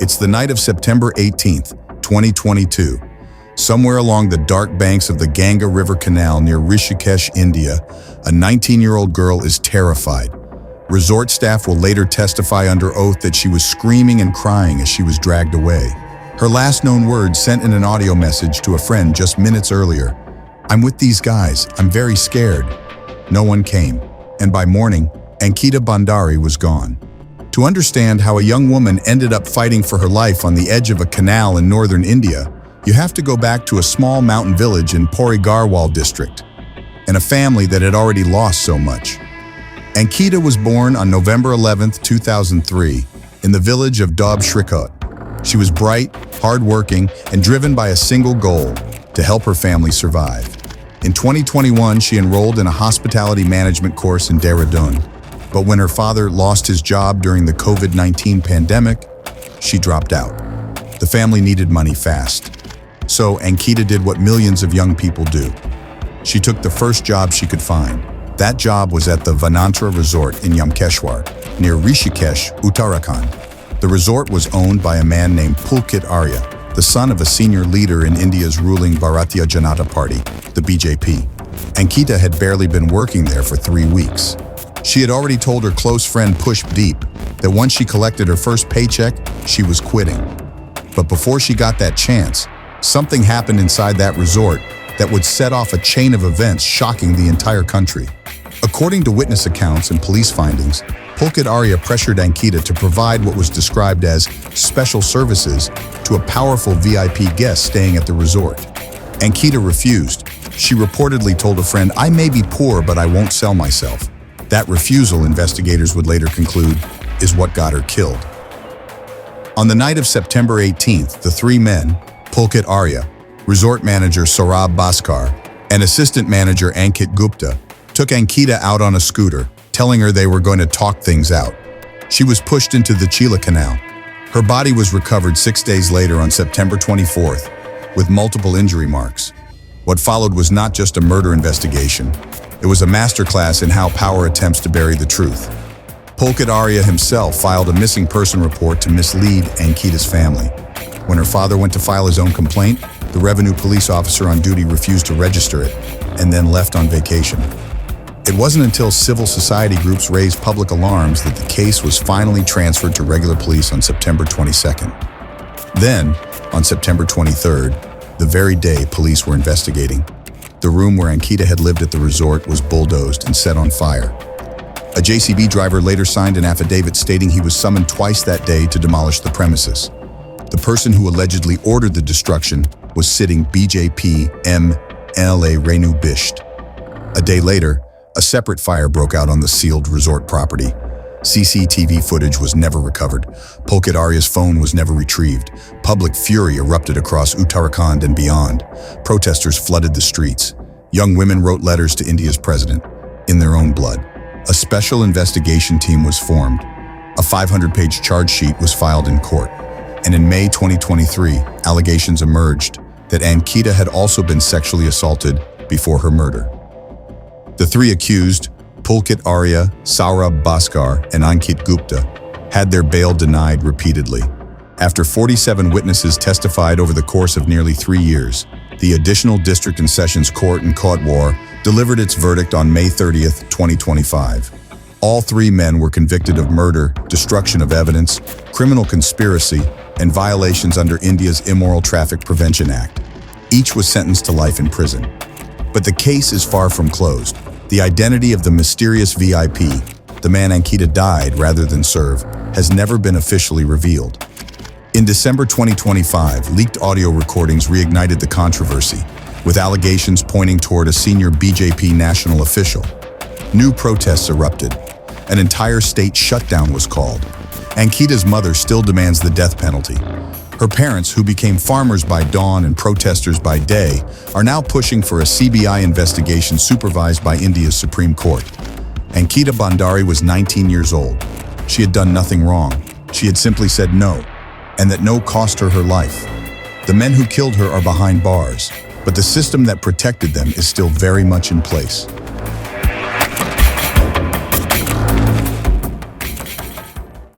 It's the night of September 18th, 2022. Somewhere along the dark banks of the Ganga River Canal near Rishikesh, India, a 19-year-old girl is terrified. Resort staff will later testify under oath that she was screaming and crying as she was dragged away. Her last known words, sent in an audio message to a friend just minutes earlier: "I'm with these guys, I'm very scared." No one came, and by morning, Ankita Bhandari was gone. To understand how a young woman ended up fighting for her life on the edge of a canal in northern India, you have to go back to a small mountain village in Pori Garhwal district, and a family that had already lost so much. Ankita was born on November 11, 2003, in the village of Dob Shrikot. She was bright, hardworking, and driven by a single goal: to help her family survive. In 2021, she enrolled in a hospitality management course in Dehradun. But when her father lost his job during the COVID-19 pandemic, she dropped out. The family needed money fast. So Ankita did what millions of young people do. She took the first job she could find. That job was at the Vanantra Resort in Yamkeshwar, near Rishikesh, Uttarakhand. The resort was owned by a man named Pulkit Arya, the son of a senior leader in India's ruling Bharatiya Janata Party, the BJP. Ankita had barely been working there for 3 weeks. She had already told her close friend Pushdeep that once she collected her first paycheck, she was quitting. But before she got that chance, something happened inside that resort that would set off a chain of events shocking the entire country. According to witness accounts and police findings, Pulkit Arya pressured Ankita to provide what was described as special services to a powerful VIP guest staying at the resort. Ankita refused. She reportedly told a friend, "I may be poor, but I won't sell myself." That refusal, investigators would later conclude, is what got her killed. On the night of September 18th, the three men, Pulkit Arya, resort manager Saurabh Bhaskar, and assistant manager Ankit Gupta, took Ankita out on a scooter, telling her they were going to talk things out. She was pushed into the Cheela Canal. Her body was recovered 6 days later on September 24th, with multiple injury marks. What followed was not just a murder investigation. It was a masterclass in how power attempts to bury the truth. Pulkit Arya himself filed a missing person report to mislead Ankita's family. When her father went to file his own complaint, the revenue police officer on duty refused to register it and then left on vacation. It wasn't until civil society groups raised public alarms that the case was finally transferred to regular police on September 22nd. Then, on September 23rd, the very day police were investigating, the room where Ankita had lived at the resort was bulldozed and set on fire. A JCB driver later signed an affidavit stating he was summoned twice that day to demolish the premises. The person who allegedly ordered the destruction was sitting BJP MLA Renu Bisht. A day later, a separate fire broke out on the sealed resort property. CCTV footage was never recovered. Pulkit Arya's phone was never retrieved. Public fury erupted across Uttarakhand and beyond. Protesters flooded the streets. Young women wrote letters to India's president, in their own blood. A special investigation team was formed. A 500-page charge sheet was filed in court. And in May 2023, allegations emerged that Ankita had also been sexually assaulted before her murder. The three accused, Pulkit Arya, Saurabh Bhaskar, and Ankit Gupta, had their bail denied repeatedly. After 47 witnesses testified over the course of nearly 3 years, the Additional District and Sessions Court in Kotdwar delivered its verdict on May 30th, 2025. All three men were convicted of murder, destruction of evidence, criminal conspiracy, and violations under India's Immoral Traffic Prevention Act. Each was sentenced to life in prison. But the case is far from closed. The identity of the mysterious VIP, the man Ankita died rather than serve, has never been officially revealed. In December 2025, leaked audio recordings reignited the controversy, with allegations pointing toward a senior BJP national official. New protests erupted. An entire state shutdown was called. Ankita's mother still demands the death penalty. Her parents, who became farmers by dawn and protesters by day, are now pushing for a CBI investigation supervised by India's Supreme Court. Ankita Bhandari was 19 years old. She had done nothing wrong. She had simply said no, and that no cost her her life. The men who killed her are behind bars, but the system that protected them is still very much in place.